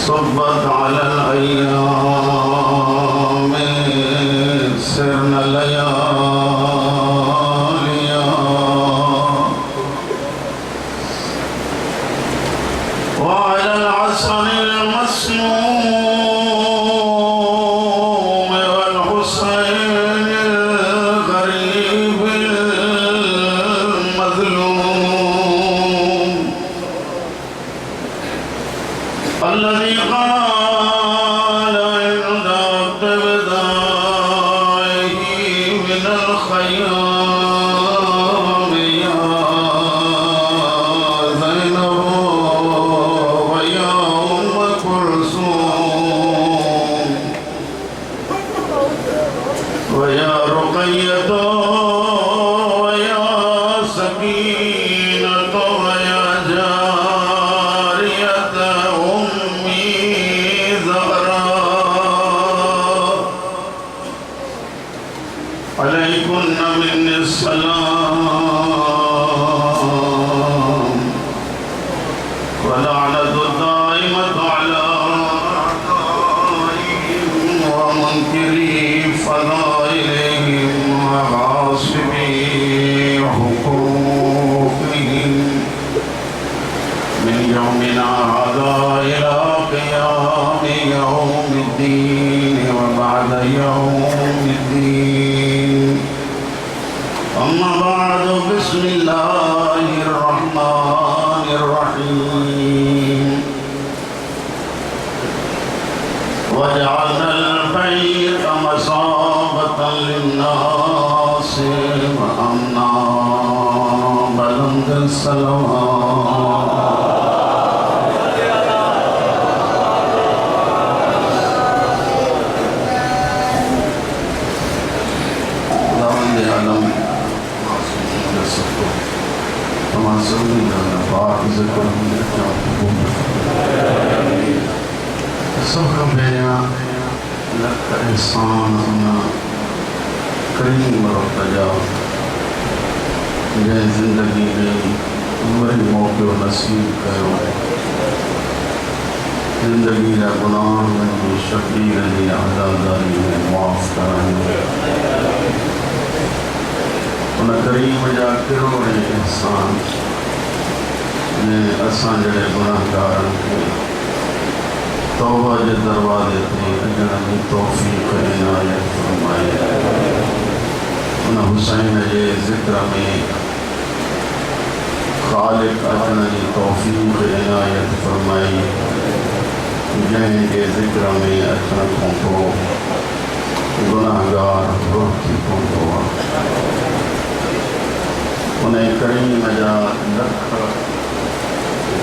صبت على الأيام سرنا لياليا وعلى العسل المسموم والحسين الغريب المظلوم الذي قال عند ابتدائه من الخيام يا زينب ويا أم كلثوم ويا رقية ويا سكينة ويا جارية أمي زهراء عليكن مني السلام ولعنة الدائمة على أعدائهم ومنكري فضائلهم وغاصبي حقوقهم من يومنا هذا إلى قيام يوم الدين وبعد يوم الدين أما بعد بسم الله الرحمن الرحيم وجعلنا البيت مثابة للناس وأمنا بلند السلام सबका मेरा लगता इंसान अपना करीम बरता जाओ जैसे जिंदगी में बड़े मौके नसीब करो जिंदगी का गुनाह में शकीर ने आज़ादारी में माफ़ कराएंगे उन करीम जा किरोड़े इंसान ने असां जड़े गुनाहगार के तौबा के दरवाजे ते अजण की तौफीक इनायत फरमाए उन हुसैन के ज़िक्र में खालिक अजण की तौफीक इनायत फरमाई जंहिंजे ज़िक्र में अचण खां पोइ गुनाहगार रोकी पवंदो आहे उन करीम जा लख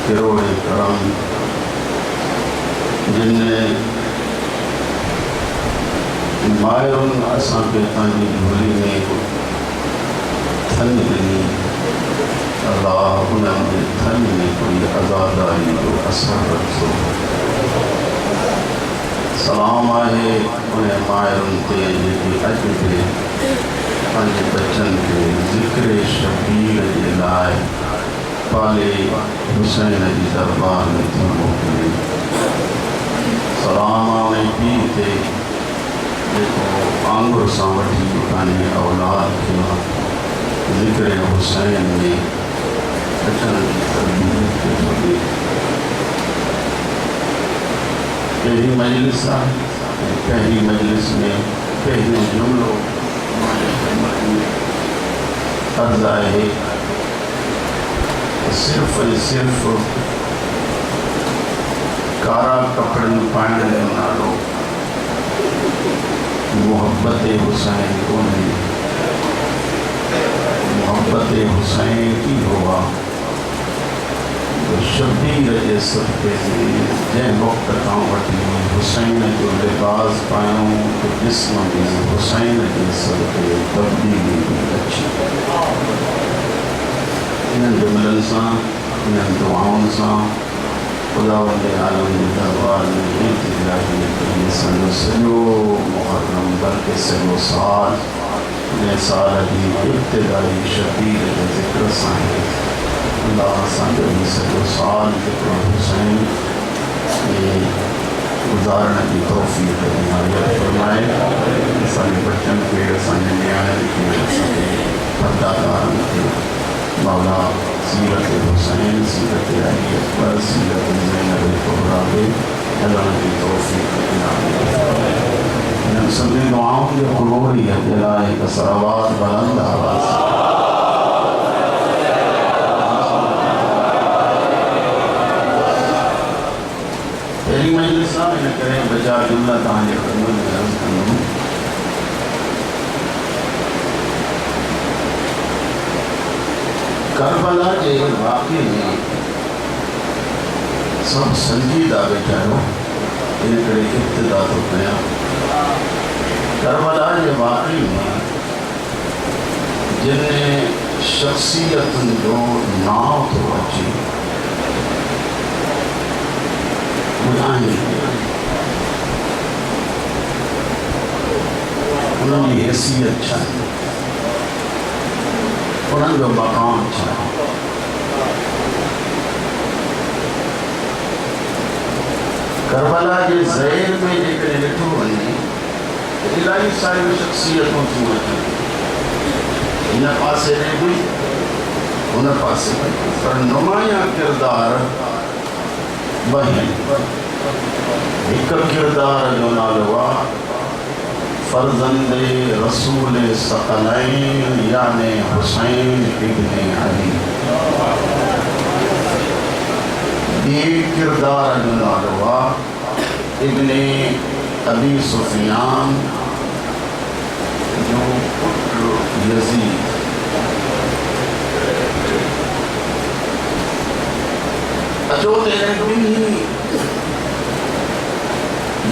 किरोड़े करम जिनमें मायरुन असां के पंहिंजी झोली में थन ॾिनी अल्लाह उन्हनि जे थन में कोई आज़ादारी जो असर रखो सलाम आहे उन मायरुन ते जेकी अॼु बि पंहिंजे बचनि खे ज़िक्र शबीर जे लाइ पाले हुसैन जी दरबार में थी मोकिले सलाम आहे पीउ ते जेको आंगुर सां वठी पंहिंजे औलाद खे ज़िक्र हुसैन में अचण जी तरबियत खे छॾे पहिरीं मजलिस आहे ऐं पहिरीं मजलिस में पहिरियों जुमिलो अर्ज़ आहे सिर्फ़ ऐं सिर्फ़ कारा कपड़न पाइण जो नालो मोहब्बत हुसैन कोन्हे मोहब्बत हुसैन की हुआ तो शबीर जे सदक़े जंहिं वक़्त खां वठी हुसैन जो लिबास पायूं तो जिस्म में हुसैन जे सदक़े तब्दीली अची इन्हनि जुमिलनि सां इन्हनि दुआउनि सां खुदावंद आलम के दरबार में सॼो मुहर्रम बल्कि सॼो साल नए साल की इब्तिदाई शबीर के ज़िक्र सां अल्लाह असांजो ही सॼो साल ज़िक्र हुसैन में गुजारने की तौफीक इनायत फरमाए। सारे बच्चों के सारे न्याणे के पर्दादार के मौला सीरत हुसैन, सीरत अली अकबर, सीरत ज़ैनब कुबरा के अल्लाह की तौफीक इनायत फरमाए। इन सभी दुआओं की कबूल है जलाए का सलावत बुलंद आवाज़ पहली मजलिस ना मैंने करें बचा जुमला तांजे खिदमत में अर्ज़ करूँ। करबला के वाक़े में सब संजीदा बेचारो इन करे इब्तिदा तो कया। करबला के वाक़े में जिन्हें शख्सियत जो नाव तो अची उन्होंने हैसियत चाहिए, उन्होंने मकाम चाहिए। करबला के ज़ैर में जेकर ॾिठो वञे त इलाही सारियूं शख़्सियतूं थियूं अचनि, हिन पासे में बि हुन पासे में, पर नुमाया किरदार ॿ हिकु किरदार जो नालो आहे फर्जंदे रसूल सकलैन यानी हुसैन इब्न अली। ॿिए किरदार जो नालो आहे इब्न अबी सुफियान जो पुत्र यजीद। अचो त ॿिन्ही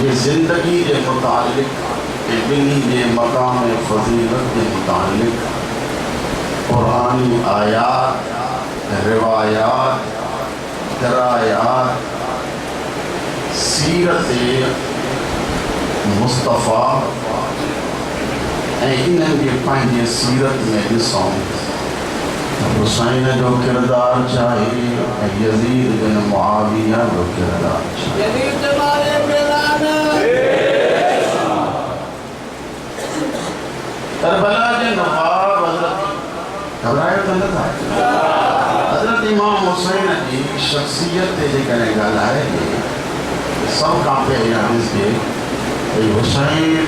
ये ज़िंदगी के मुतालिक बिन्ही के मकाम फजीलत के मुतालिक कुरानी आयात, रिवायात, दरायात, सीरत मुस्तफ़ा इन्हनि के पंहिंजे सीरत में ॾिसूं हुसैन जो किरदार चाहे यजीद बिन मुआविया जो किरदार चाहे। करबला के नवाब हज़रत इमाम हुसैन की शख्सियत जे करे ॻाल्हाए सब खां पहिरियां ॾिसजे भई हुसैन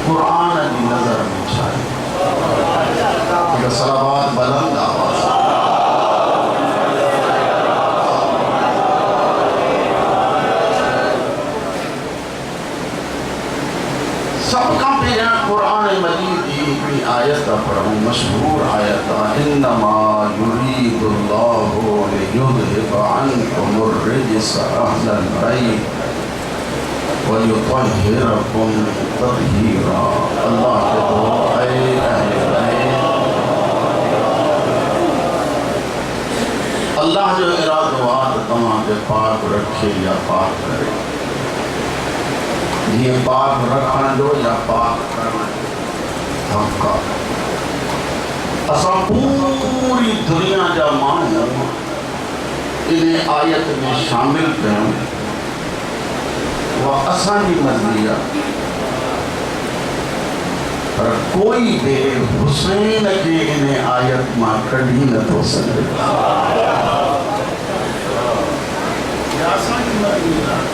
कुरान की नज़र में छाए। हिकु सलावत बुलंद आवाज़ सब खां पहिरियां कुरान मजीद की हिकिड़ी आयत पढ़ूं, मशहूर आयत इन्नमा युरीदुल्लाहु लियुज़हिबा अन्कुमुर रिज्स अहलल बैत व युतहिरकुम तत्हीरा। अल्लाह के तो ऐ अहले बैत, अल्लाह जो इरादो आहे त तव्हांखे पाक रखे या पाक करे, ये पाक रखण जो या पाक करण जो हक़ आहे। असां पूरी दुनिया जा माण्हू इन आयत में शामिल कयूं, उहा असांजी मर्ज़ी आहे, पर कोई बि हुसैन खे इन आयत मां कढी नथो सघे। असांजी मर्ज़ी आहे,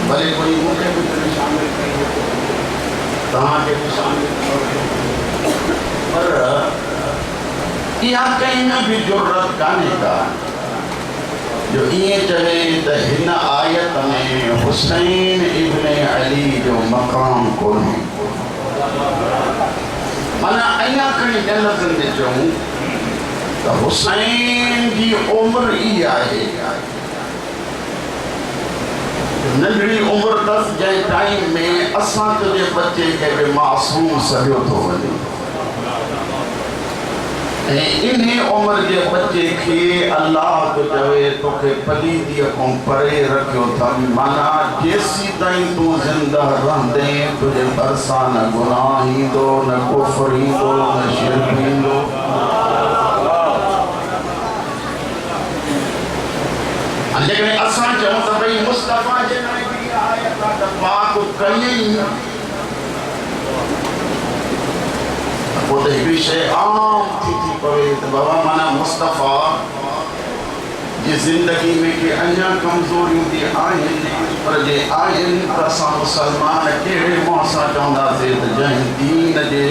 भले कोई मूंखे बि शामिल कयो, तव्हांखे बि शामिल कयो, पर इहा कंहिं में बि ज़रूरत कान्हे का जो ईअं चवे त हिन आयत में हुसैन इब्न अली जो मक़ाम कोन्हे। माना अञा खणी ग़लति न चऊं त हुसैन जी उमिरि ई आहे, नंढड़ी उम्र अथसि जंहिं टाइम में असां तुंहिंजे बच्चे खे बि मासूम सॾियो थो वञे, ऐं इन उम्र जे बच्चे खे अल्लाह तो चवे तोखे पलीदीअ खां परे रखियो अथमि। माना जेसीं ताईं तूं ज़िंदा रहंदे तुंहिंजे भरिसां न गुनाह ईंदो, न कुफ्र ईंदो, न शिरक ईंदो। लेकिन असां चऊं त भई मुस्तफ़ा जे लाइ बि पाक कई वो तो हिकिड़ी शइ आम थी पवे त बाबा माना मुस्तफ़ा जी ज़िंदगी में के अञा कमज़ोरियूं बि आहिनि पर जे आहिनि त असां मुसलमान कहिड़े मुंहं सां चवंदासीं त जंहिं दीन जे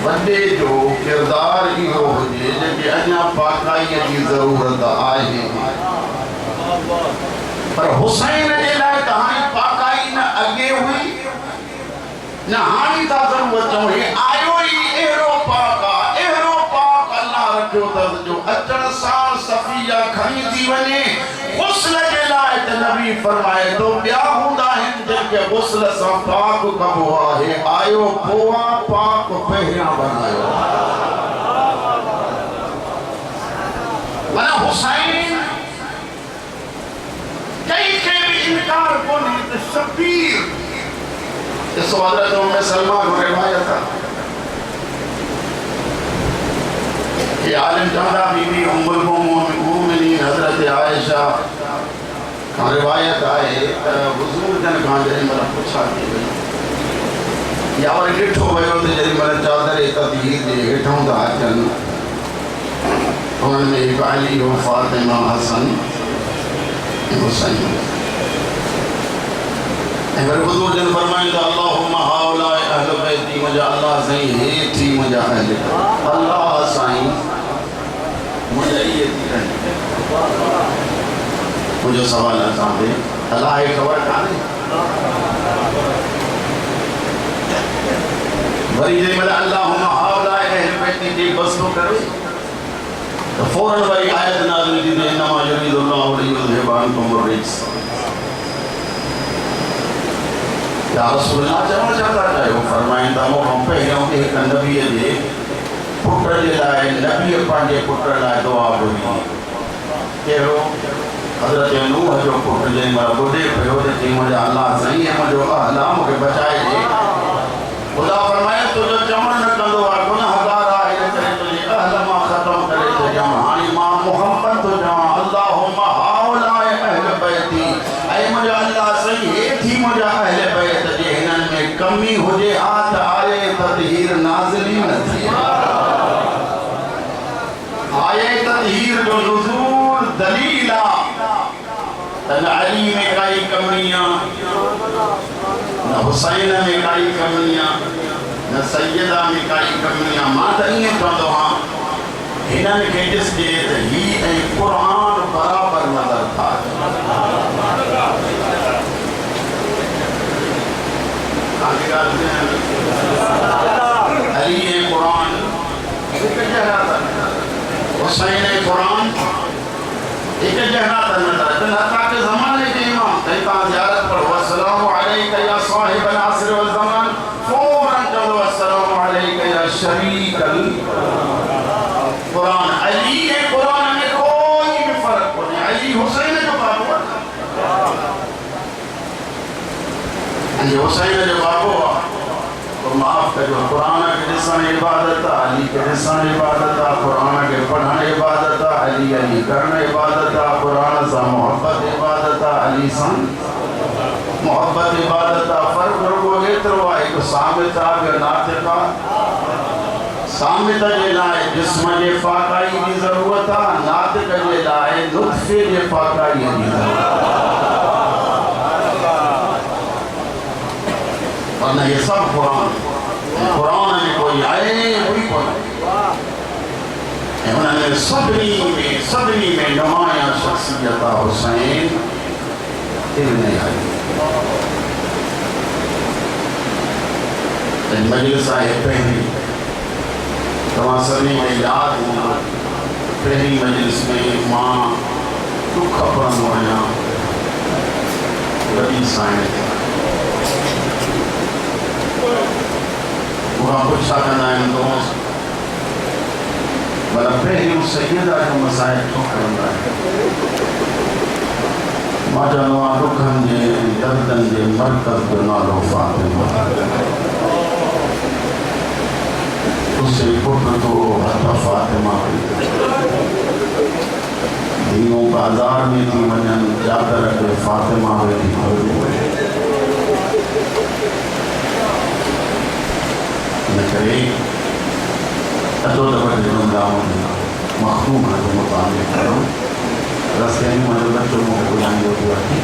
वॾे जो किरदारु इहो हुजे जंहिंखे अञा पाकाईअ जी ज़रूरत आहे पर हुसैन जे लाइ त हाणे पाकाई न अॻे हुई न हाणे था ज़रूरत चऊं हे आयो ई अहिड़ो पाक आहे अहिड़ो पाक अल्लाह रखियो अथसि जो अचण सां सफ़िया खणी थी वञे गुस्ल जे लाइ त नबी फरमाए थो ॿिया हूंदा आहिनि जंहिंखे गुस्ल सां पाक कबो आहे आयो पोइ पाक पहिरियां बनायो माना हुसैन कई के भी इनकार कोन्हे त शबीर इस हज़रत उम्मे सलमा को रिवायत है कि आलिम चंदा बीबी उम्मुल मोमिनीन हज़रत आयशा का रिवायत है हुजूर जन का जरी मला पूछा थी वई या वर ॾिठो वियो त जरी मला चादर तदहीर जे हेठों था अचनि उन्हनि में हिकु अली हो फातिमा हसन हुसैन अगर हुजूर जन फरमाइंदा अल्लाहुम्मा हाउलाए अहल बैती मुझा अल्लाह सही हे थी मुझा अहल अल्लाह साईं मुझे ये थी रही मुझे सवाल असां ते अल्लाह खे ख़बर कान्हे वरी जे महिल अल्लाहुम्मा हाउलाए अहल बैती जे बसो करे तो फौरन वरी आयत नाज़िल थी त इन्नमा युरीदुल्लाहु लियुज़हिबा अन्कुम अर्रिज्स या रसूलुल्लाह चवण छा था चाहियो फरमाईंदा मूंखां पहिरियों हिकु नबीअ जे पुट जे लाइ नबीअ पंहिंजे पुट लाइ दुआ घुरी कहिड़ो हज़रत नूह जो पुट जंहिं महिल ॿुधे पियो त चई मुंहिंजा अलाह साईं मुंहिंजो अलाह मूंखे बचाए ॾे ख़ुदा फरमाए तुंहिंजो चवण न कंदो आहे गुनाहगार आहे इन करे तुंहिंजी अहल मां ख़तमु करे छॾियमि हाणे मां मुहम्मद थो चवां अल्लाहुम्मा हाउलाए अहल बैती ऐं मुंहिंजा अलाह साईं हे थी मुंहिंजा अहल बैत जे हिननि में कमी हुजे हा त आए तदहीर नाज़िल ई न थी आए तदहीर जो नुज़ूल दलील आहे त न अली में काई कमी आहे न हुसैन में काई कमी आहे न सैयदा में काई कमी आहे मां त ईअं चवंदो आहियां हिननि खे ॾिसजे त हीउ ऐं क़ुर बराबरि नज़र था अली ऐं क़ुर हिकु जहिड़ा अथनि हुसैन ऐं क़ुर हिकु जहिड़ा अथनि नज़र हता के ज़माने के इमाम तंहिं तव्हां ज़ियारत पढ़ो अस्सलामु अलैका या साहिबल असर वल ज़मान फौरन चवंदो अस्सलामु अलैका या शरीकल क़ुरान अली ऐं क़ुरान में कोई भी फ़र्क़ कोन्हे अली हुसैन जो बाबू आहे हुसैन जो बाबू आहे तो माफ़ कजो क़ुरान के ॾिसण इबादत आहे अली के ॾिसण इबादत आहे क़ुरान के पढ़ण इबादत आहे अली अली करण इबादत आहे क़ुरान सां मोहब्बत इबादत आहे अली सां मोहब्बत इबादत आहे फ़र्क़ु रुॻो एतिरो आहे हिकु साबित आहे ॿियो नातिक़ आहे साबित जे लाइ जिस्म जे पाकाई जी ज़रूरत आहे नातिक़ जे लाइ नुत्फ़े जे पाकाईअ जी ज़रूरत आहे वरना ये सब कुरान में कोई आए कोई कोई सदनी में नुमाया शख्सियत हुसैन इब्न अली मजलिस आहे पहली तव्हां सभी में यादि हूंदो पहली मजलिस में मां दुख पढ़ंदो आहियां वॾी साईं वहाँ कुछ साधना है दोस्त वाला पहले उस सैयदा का मसाइल तो करना है माजानो आदुखन जे दर्दन जे मरकज जो नालो फातिमा उससे पुत्र तो हता फातिमा दिनों बाजार में थी वजन चादर के फातिमा में थी करे अतो दफ़ा जुमला मखदूम है तो मुताबिक करो रस्ते में मुझे बच्चों को बुलाएंगे हुआ थी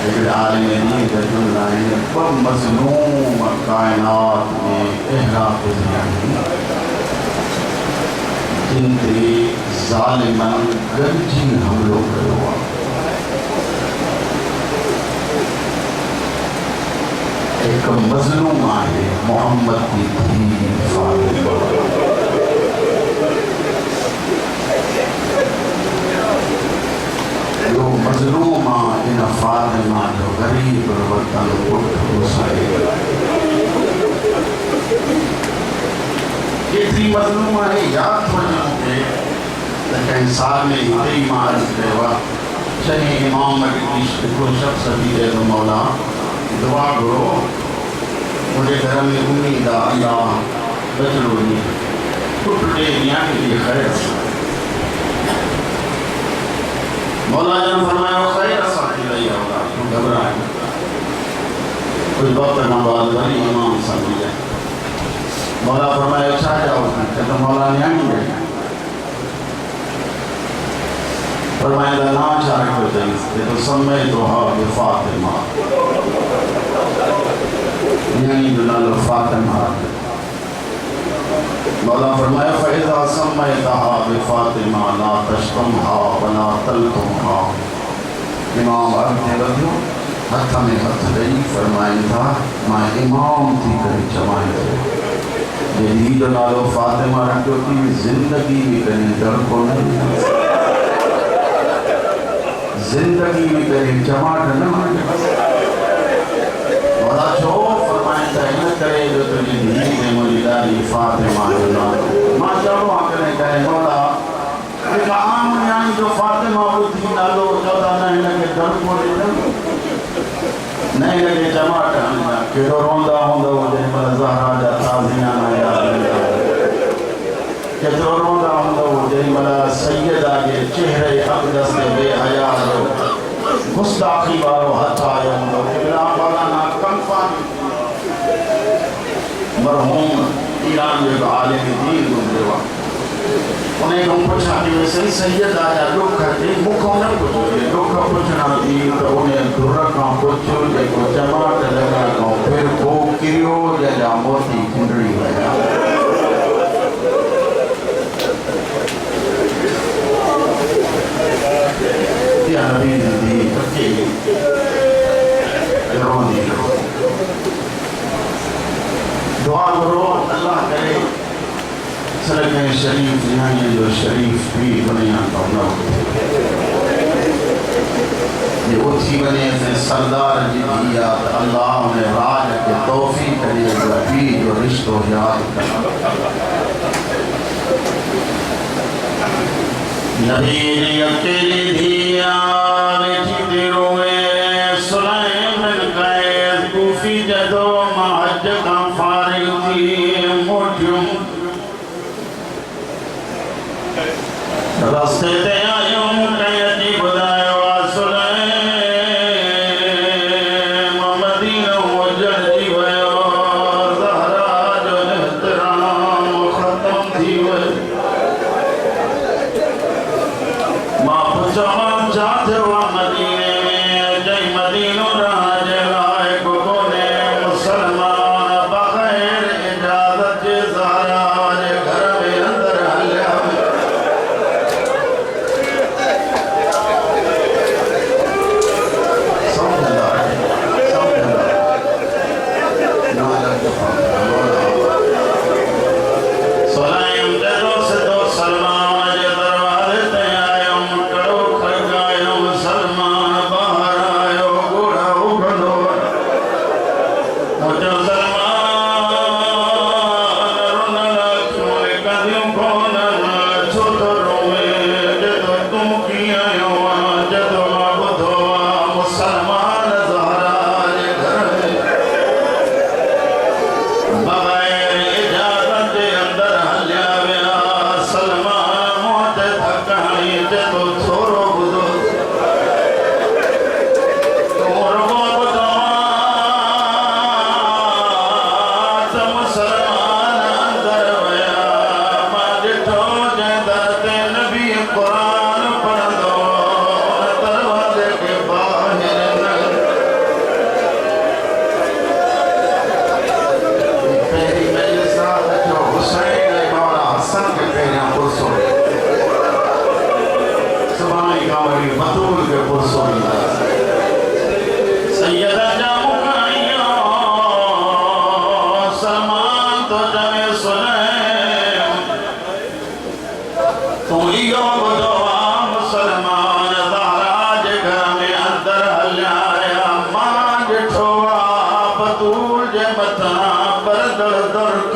लेकिन आलिम दीन का जुमला है पर मज़लूम कायनात में इहराक़ ज़ियानी जिनके ज़ालिमन गंजी हमलों करो एक मज़लूम आहे मोहम्मद की धी फातिमा जो मज़लूम आहे इन फातिमा जो गरीब वतन पुट हुसैन केतिरी मज़लूम आहे यादि थो अचे मूंखे त कंहिं साल में हिते ई मां अर्ज़ु कयो आहे चङे इमाम वटि हिकिड़ो शख़्स बि रहे थो मौला दुआगो मुझे घर में उम्मीद आ अल्लाह बचड़ो नी टुट दे न्याणी की खैर मौला जन फरमाया खैर साथी रही होगा तू घबराए कुछ वक्त न बाद वली इमाम समझ जाए मौला फरमाया छा जाओ तो मौला न्याणी गई फरमाया ना छा रखो चाहिए तो समय तो हा फातिमा न्याणी जो नालो फातिमा मौला फरमाया फ़ैज़ा सम्मयतहा बिफ़ातिमा ला तशतमहा वला तलतमहा इमाम अॻिते वधियो हथ में हथ ॾेई फरमाइनि था मां इमाम थी करे चवां थो जॾहिं जो नालो फातिमा रखियो थी ज़िंदगी में कॾहिं डर कोन ज़िंदगी में कॾहिं चमाट न मौला छो इन करे जो तुझी धी ने मुझी ॾाढी फातिमा जो नालो मां चवणो आहे कॾहिं कॾहिं मौला हिकु आम न्याणी जो फातिमा ॿुधी नालो चवंदा न हिनखे डर कोन्हे न हिनखे चमाट हणंदा कहिड़ो रोंदा हूंदव जेमहिल ज़हरा जा ताज़ियाना यादि ईंदा केतिरो रोंदा हूंदव जेमहिल सैयदा जे चेहरे अक़दस ते बेहया जो गुस्ताखी वारो हथ आयो हूंदो हिकिड़ा मौलाना कंफानी मरहूम ईरान जो आलिम दीन गुज़रियो आहे उन्हें खां पुछां थी वैसे सैयद आया ॾुख ते मूंखां न पुछिजे ॾुख पुछणा थी त उन दुर खां पुछो जेको चमाट लॻण खां फिर पोइ किरियो जंहिंजा मोती खिंडड़ी विया या नबी दी अकेली रोंदी दुआ करो अल्लाह करे सड़क शरीफ न्याणी जो शरीफ भी दुनिया का न ये उठी बने फिर सरदार जी दिया अल्लाह ने राज के तौफीक करे जो भी जो रिश्तो याद कर नबी ने अकेली दिया बेटी तेरो में सुलाइम बिन कैस कूफी जदो महज का फारिग थी मोटियूं रास्ते ते आयूं कयती बुधायो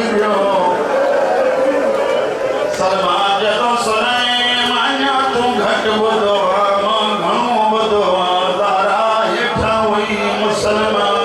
छॾियो सलमा जॾो सुनाए माञा तूं घटि ॿुधो आहे मां घणो ॿुधो आहे तारा हेठां हुई मुसलमान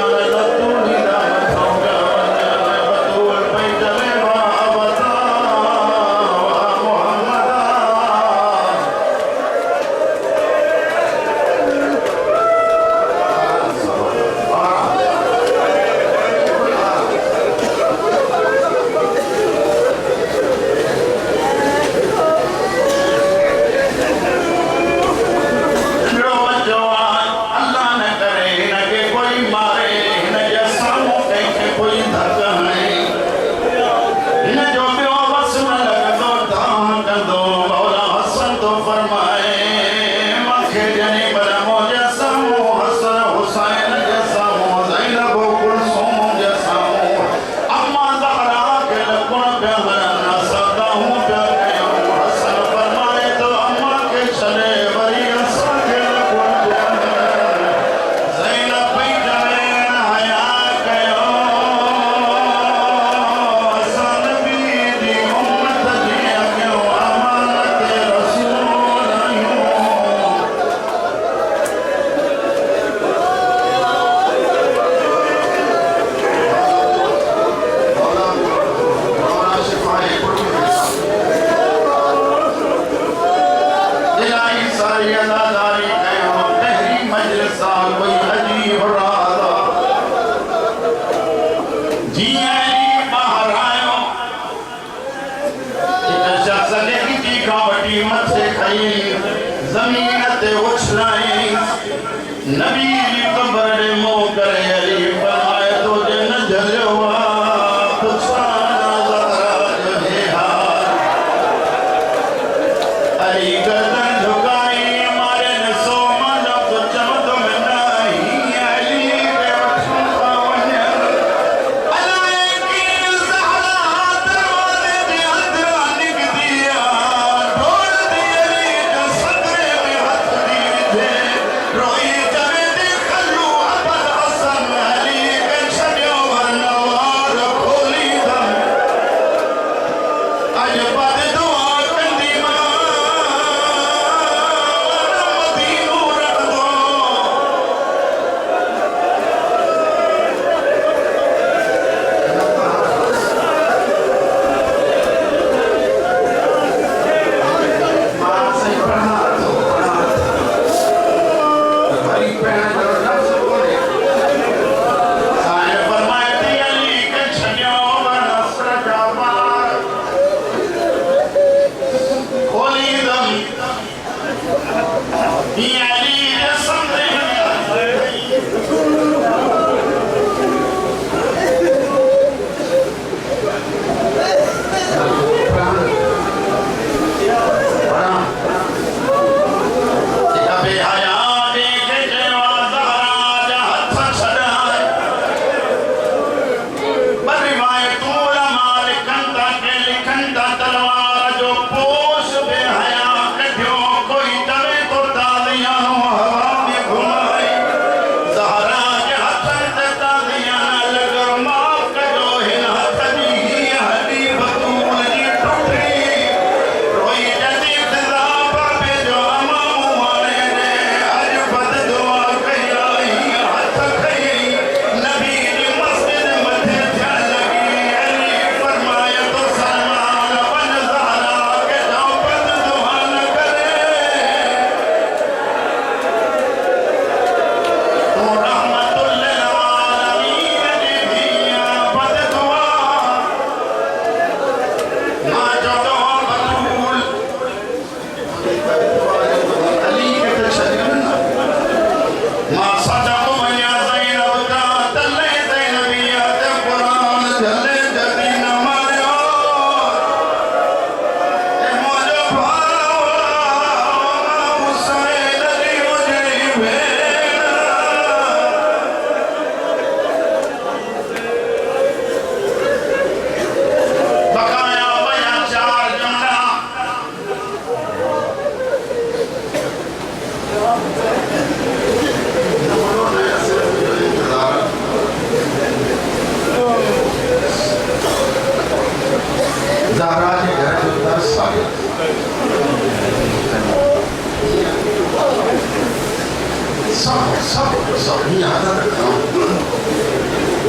तो सभी आदत रखा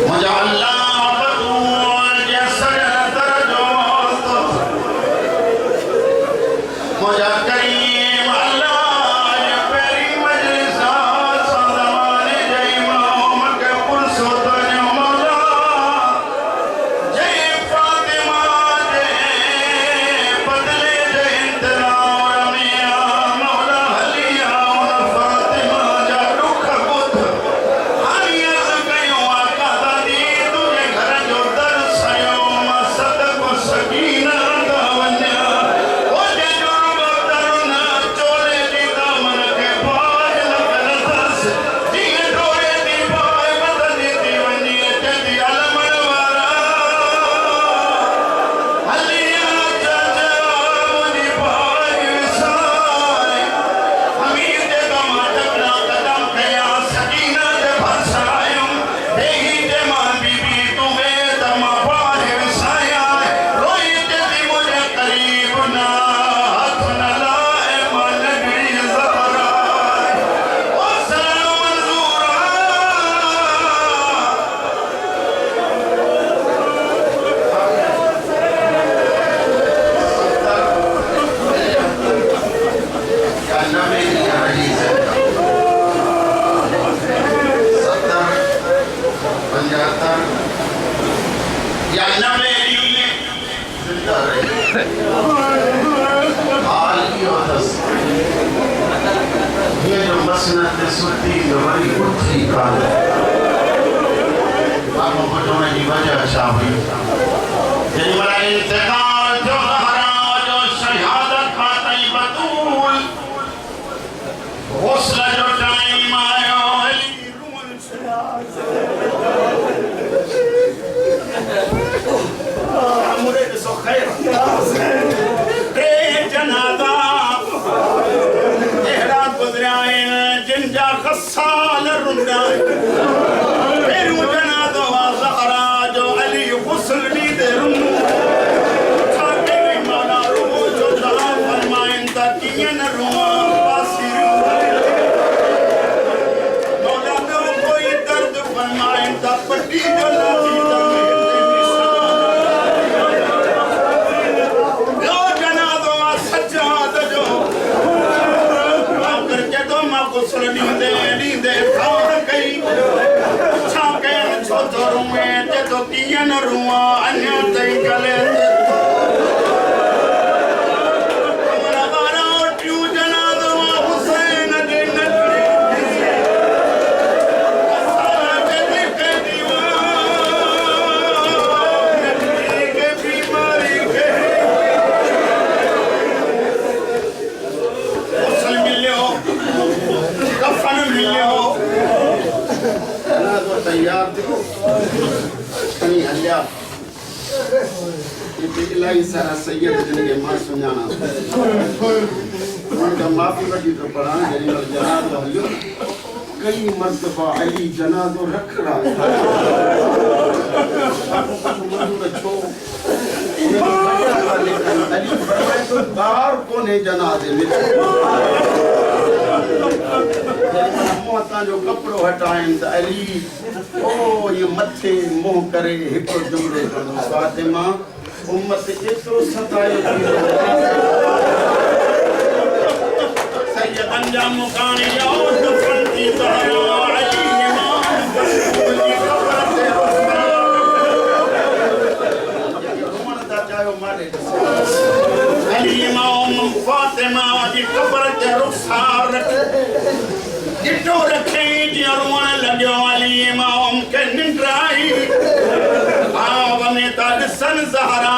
मजा अल्लाह बतूल जैसर दरजोस्त मजा करीम अल्लाह ये पेरी मजलिसा सदमाने जय माम के पुरसोत ने मौला जय फातिमा जय बदले जय इंतजार में मौला हलिया और फातिमा जा दुख बुध आनियत कयो आका दी तुझे घर जो दर सयो मसद को सकीना दा वन्या ओ जे जुर्म दरुना चोले दी दामन के पाए लगन दस जी डोरे दी पाए बदली दी वन्नी जदी अलमन वाला हलिया चाचा मुझी पाए साए अमीर दे कमाटक ना कदम खया सकीना दे भरसायो देही दे मान बीबी तुम्हें दमा पाए साया रोई दे दी मुझे करीब ना हाथ न लाए मन गिरी ज़हरा ओ सलाम मंजूरा या नबी या रही से 70 75 या नबी जिंदा रहे हाल की होतस ये जो मसनत सुती गवरी उठी काल आप बटों की वजह छा हुई जनी मला इंतकाल जो ज़हरा जो शहादत खातई बतूल हौसला जो टाइम आयो अली रुमन मुरे सो खैर ते जनादा तेरा गुजराए जिंजा खसाल रुंदा पेरू जनादो ज़हरा जो अली गुस्ल दी दे रुमू छाके माना रुमू जो जहां फरमाइन ता कियन रुमा पासिर मौला दो कोई दर्द फरमाइन ता पट्टी जो लाती ता लो जनादो सज्जाद जो आकर के तो मा गुस्ल दी दे खार गई छाके छो तो रुए ते तो कियन रुआ अन्य तई गले हमरा बारा उठ्यू जनादो हुसैन दे नगरी साथ के दीवान के बीमारी के गुस्ल मिलियो कफन मिलियो जनादो तैयार थियो कनी हलिया ये इलाही सारा सैयद जिनके मां सुञाना उनका माफी वठी तो पढ़ा जनी जनादो हलियो कई मर्तबा अली जनादो रखड़ा मंजूर छो अली बाहर कोने जनादे में मोहता जो कपड़ो हटाइन त अली ओ ये मथे मोह करे एक जुमले फातिमा उम्मत एतो सतायो सैयद अंजाम मुकानी यो दफन की ज़हरा अली इमाम रसूल की खबर ते रोमन दा चायो मारे अली इमाम फातिमा की खबर ते रुखसार जिटो रखे जियरुण लॻियो अली इमाम के निंड्राई आव में ता ॾिसनि ज़हरा